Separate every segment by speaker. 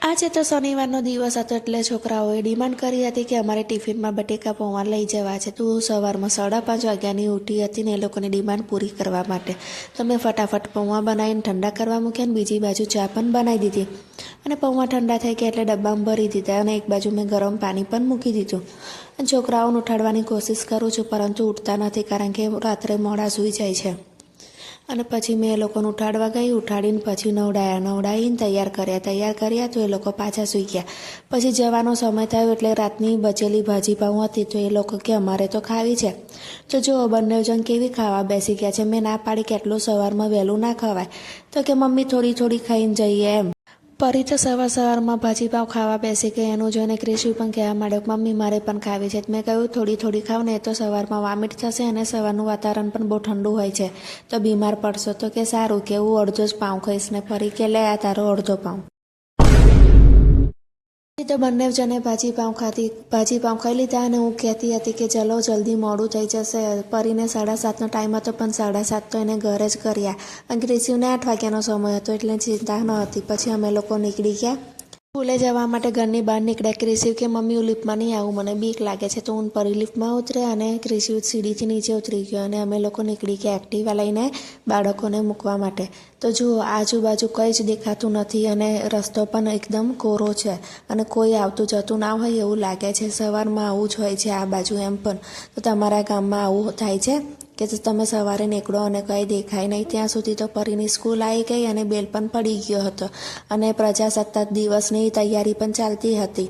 Speaker 1: આજે તો શનિવારનો દિવસ હતો એટલે છોકરાઓએ ડિમાન્ડ કરી હતી કે અમારે ટિફિનમાં બટેકા પૌવા લઈ જવા છે. તો સવારમાં 5:30 વાગ્યાની ઉઠી હતી ને એ લોકોની ડિમાન્ડ પૂરી કરવા માટે. તો મેં ફટાફટ પૌવા બનાવીને ઠંડા કરવા મૂક્યા અને બીજી બાજુ ચા પણ બનાવી દીધી અને પૌવા ઠંડા થઈ ગયા એટલે ડબ્બામાં ભરી દીધા અને એક બાજુ મેં ગરમ પાણી પણ મૂકી દીધું. અને છોકરાઓને ઉઠાડવાની કોશિશ કરું છું પરંતુ ઉઠતા નથી કારણ કે રાત્રે મોડા સૂઈ જાય છે. અને પછી મેં એ લોકોને ઉઠાડવા ગઈ, ઉઠાડીને પછી નવડાવીને તૈયાર કર્યા તો એ લોકો પાછા સૂઈ ગયા. પછી જવાનો સમય થયો એટલે રાતની બચેલી ભાજી પાઉં હતી તો એ લોકો કે અમારે તો ખાવી છે. તો જો બંને જણ કેવી ખાવા બેસી ગયા છે. મેં ના પાડી કે એટલું સવારમાં વહેલું ના ખવાય. તો કે મમ્મી થોડી ખાઈને જઈએ એમ. પરી તો સવારમાં ભાજી પાઉં ખાવા બેસી ગઈ. એનું જોઈને ક્રિશુ પણ કહેવા માંડ્યો મમ્મી મારે પણ ખાવી છે. મેં કહ્યું થોડી ખાવ ને, એ તો સવારમાં વોમિટ થશે અને સવારનું વાતાવરણ પણ બહુ ઠંડુ હોય છે તો બીમાર પડશો. તો કે સારું કે હું અડધો જ પાઉં ખાઈશ ને ફરી કે લે આ તારો અડધો પાઉં. તો બંને જણે ભાજી પાઉં ખાઈ લીધા અને હું કહેતી હતી કે ચલો જલ્દી મોડું થઈ જશે. પરીને 7:30નો ટાઈમ હતો પણ 7:30 તો એને ઘરે જ કર્યા. અને ક્રિશુને 8 વાગ્યાનો સમય હતો એટલે ચિંતા ન હતી. પછી અમે લોકો નીકળી ગયા સ્કૂલે જવા માટે. ઘરની બહાર નીકળ્યા. ક્રિશુ કે મમ્મી હું લિફ્ટમાં નહીં આવું, મને બીક લાગે છે. તો હું પરી લિફ્ટમાં ઉતર્યા અને ક્રિશુ સીડીથી નીચે ઉતરી ગયો અને અમે લોકો નીકળી ગયા એક્ટિવા લઈને બાળકોને મૂકવા માટે. તો જુઓ આજુબાજુ કંઈ જ દેખાતું નથી અને રસ્તો પણ એકદમ કોરો છે અને કોઈ આવતું જતું ના હોય એવું લાગે છે. સવારમાં આવું જ હોય છે આ બાજુ એમ પણ. તો તમારા ગામમાં આવું થાય છે કે તમે સવારે નીકળો અને કંઈ દેખાય નહીં? ત્યાં સુધી તો પરીની સ્કૂલ આવી ગઈ અને બેલ પણ પડી ગયો હતો અને પ્રજાસત્તાક દિવસની તૈયારી પણ ચાલતી હતી.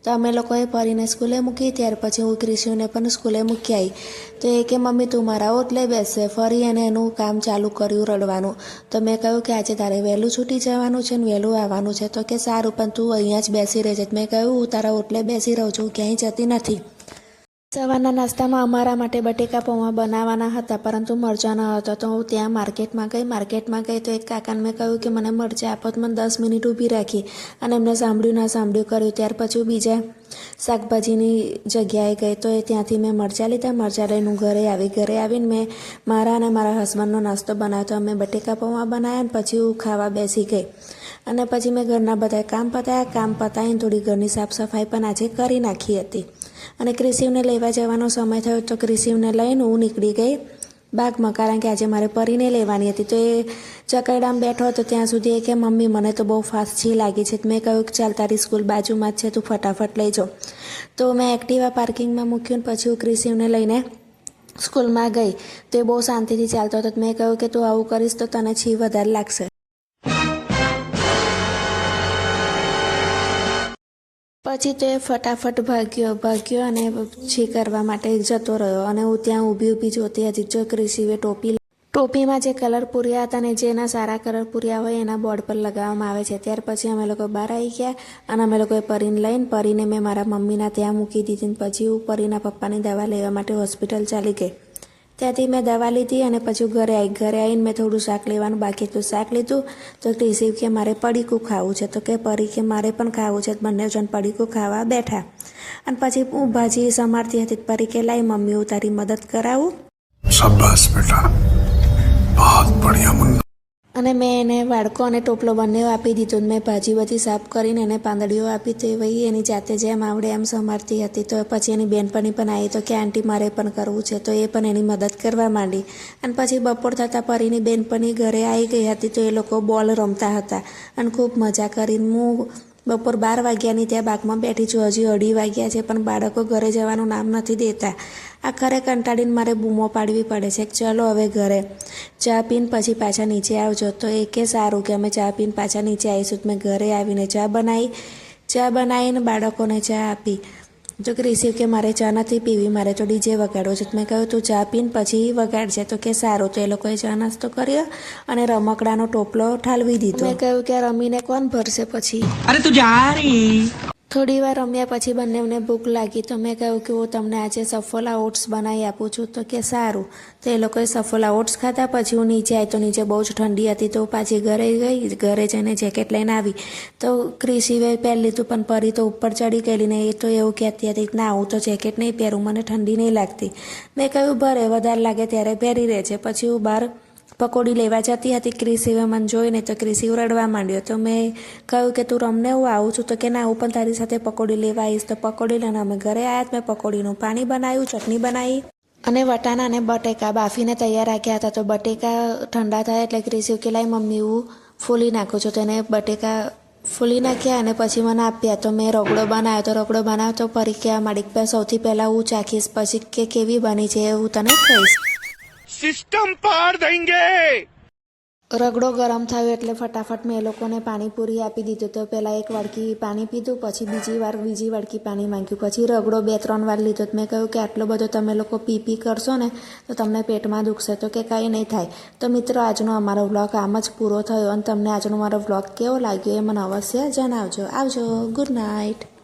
Speaker 1: તો અમે લોકોએ પરીને સ્કૂલે મૂકી. ત્યાર પછી હું ક્રિશુને પણ સ્કૂલે મૂકી આવી. તો એ કે મમ્મી તું મારા ઓટલે બેસશે. ફરી એને એનું કામ ચાલુ કર્યું રડવાનું. તો મેં કહ્યું કે આજે તારે વહેલું છૂટી જવાનું છે ને વહેલું આવવાનું છે. તો કે સારું પણ તું અહીંયા જ બેસી રહેજે. મેં કહ્યું હું તારા ઓટલે બેસી રહું છું, ક્યાંય જતી નથી. સવારના નાસ્તામાં અમારા માટે બટેકા પૌવા બનાવવાના હતા પરંતુ મરચાં ન હતો. તો હું ત્યાં માર્કેટમાં ગઈ તો એક કાકાને મેં કહ્યું કે મને મરચાં આપો. તો મને 10 મિનિટ ઊભી રાખી અને એમને સાંભળ્યું કર્યું. ત્યાર પછી બીજા શાકભાજીની જગ્યાએ ગઈ તો ત્યાંથી મેં મરચાં લીધા. મરચાં લઈને હું ઘરે આવીને મેં મારા અને મારા હસબન્ડનો નાસ્તો બનાવ્યો. તો અમે બટેકા પૌવા બનાવ્યા અને પછી હું ખાવા બેસી ગઈ. અને પછી મેં ઘરના બધા કામ પતાવીને થોડી ઘરની સાફ સફાઈ પણ આજે કરી નાખી હતી. અને ક્રિશિવને લેવા જવાનો સમય થયો તો ક્રિશિવને લઈને હું નીકળી ગઈ બાગમાં કારણ કે આજે મારે પરીને લેવાની હતી. તો એ ચકરડામાં બેઠો હતો ત્યાં સુધી એ કે મમ્મી મને તો બહુ ફાસ્ટ છી લાગી છે. મેં કહ્યું કે ચાલ તારી સ્કૂલ બાજુમાં જ છે, તું ફટાફટ લઈ જાઓ. તો મેં એક્ટિવા પાર્કિંગમાં મૂક્યું ને પછી હું ક્રિશિવને લઈને સ્કૂલમાં ગઈ. તો એ બહુ શાંતિથી ચાલતો હતો. મેં કહ્યું કે તું આવું કરીશ તો તને છી વધારે લાગશે. પછી તો એ ફટાફટ ભાગ્યો અને છી કરવા માટે જતો રહ્યો. અને હું ત્યાં ઊભી જોતી હતી. જો ક્રિશિવે ટોપીમાં જે કલર પૂર્યા હતા અને જેના સારા કલર પૂર્યા હોય એના બોર્ડ પર લગાવવામાં આવે છે. ત્યાર પછી અમે લોકો બહાર આવી ગયા અને અમે લોકોએ પરીને મેં મારા મમ્મીના ત્યાં મૂકી દીધી. પછી હું પરીના પપ્પાની દવા લેવા માટે હોસ્પિટલ ચાલી ગઈ. ત્યાંથી મેં દવા લીધી અને પછી ઘરે આવીને મેં થોડું શાક લેવાનું બાકી હતું, શાક લીધું. તો ક્રિશિવ કે મારે પડીકું ખાવું છે. તો કે પરી કે મારે પણ ખાવું છે. બંને જણ પડીકું ખાવા બેઠા. અને પછી હું ભાજી સમારતી હતી. પરી કે લાઈ મમ્મી હું તારી મદદ કરાવું.
Speaker 2: શાબાશ બેટા, બહુત બઢિયા મુન્ના.
Speaker 1: અને મેં એને વાડકો અને ટોપલો બંને આપી દીધું. મેં ભાજી બધી સાફ કરીને એને પાંદડીઓ આપી. તો એ વહી એની જાતે જેમ આવડે એમ સમારતી હતી. તો પછી એની બેનપણી પણ આવી તો કે આંટી મારે પણ કરવું છે. તો એ પણ એની મદદ કરવા માંડી. અને પછી બપોર થતાં પરીની બેનપણી ઘરે આવી ગઈ હતી. તો એ લોકો બોલ રમતા હતા અને ખૂબ મજા કરીને હું બપોર 12 વાગ્યાની ત્યાં બાગમાં બેઠી છું. હજી 2:30 વાગ્યા છે પણ બાળકો ઘરે જવાનું નામ નથી દેતા. આખરે કંટાળીને મારે બૂમો પાડવી પડે છે કે ચલો હવે ઘરે ચા પીને પછી પાછા નીચે આવજો. તો એ કે સારું કે અમે ચા પીને પાછા નીચે આવીશું. મેં ઘરે આવીને ચા બનાવીને બાળકોને ચા આપી. તો ક્રિશિવ કે મારે ચા નથી પીવી, મારે તો ડીજે વગાડવો છે. મેં કહ્યું તું ચા પીને પછી વગાડજે. તો કે સારું. તો એ લોકોએ ચા નાસ્તો કર્યો અને રમકડાનો ટોપલો ઠાલવી દીધો. મેં કહ્યું કે રમીને કોણ ભરશે પછી.
Speaker 3: અરે તું જા રહી.
Speaker 1: થોડી વાર રમ્યા પછી બંનેને ભૂખ લાગી. તો મેં કહ્યું કે હું તમને આજે સફોલા ઓટ્સ બનાવી આપું છું. તો કે સારું. તો એ લોકોએ સફોલા ઓટ્સ ખાધા. પછી હું નીચે આવી તો નીચે બહુ જ ઠંડી હતી. તો પાછી ઘરે ગઈ. ઘરે જઈને જેકેટ લઈને આવી. તો ક્રિશિવે પહેરી લીધું પણ પરી તો ઉપર ચડી ગયેલી ને એ તો એવું કહેતી હતી કે ના હું તો જેકેટ નહીં પહેરું, મને ઠંડી નહીં લાગતી. મેં કહ્યું ભરે વધારે લાગે ત્યારે પહેરી રહેજે. પછી હું બહાર પકોડી લેવા જતી હતી. ક્રિસીવે મને જોઈને તો ક્રિસીવ રડવા માંડ્યો. તો મેં કહ્યું કે તું રમને હું આવું છું. તો કે ના, હું પણ તારી સાથે પકોડી લેવા આવીશ. તો પકોડી લઈને અમે ઘરે આવ્યા. મેં પકોડીનું પાણી બનાવ્યું, ચટણી બનાવી અને વટાણા અને બટેકા બાફીને તૈયાર રાખ્યા હતા. તો બટેકા ઠંડા થયા એટલે ક્રિસીવ કે લાઈ મમ્મી હું ફોલી નાખું છું. તો એને બટેકા ફોલી નાખ્યા અને પછી મને આપ્યા. તો મેં રગડો બનાવ્યો. તો રગડો બનાવ્યો તો પરી કહેવા માંડી કે સૌથી પહેલાં હું ચાખીશ, પછી કે કેવી બની છે હું તને કહીશ.
Speaker 3: सिस्टम पार देंगे.
Speaker 1: રગડો ગરમ થયો એટલે ફટાફટ મેં એ લોકોને પાણીપુરી આપી દીધું. તો પહેલાં એક વાડકી પાણી પીધું, પછી બીજી વાડકી પાણી માંગ્યું, પછી રગડો 2-3 વાર લીધો. મેં કહ્યું કે આટલો બધો તમે લોકો પી કરશો ને તો તમને પેટમાં દુખશે. તો કે કંઈ નહીં થાય. તો મિત્રો, આજનો અમારો વ્લોગ આમ જ પૂરો થયો. અને તમને આજનો મારો વ્લોગ કેવો લાગ્યો એ મને અવશ્ય જણાવજો. આવજો. Good night.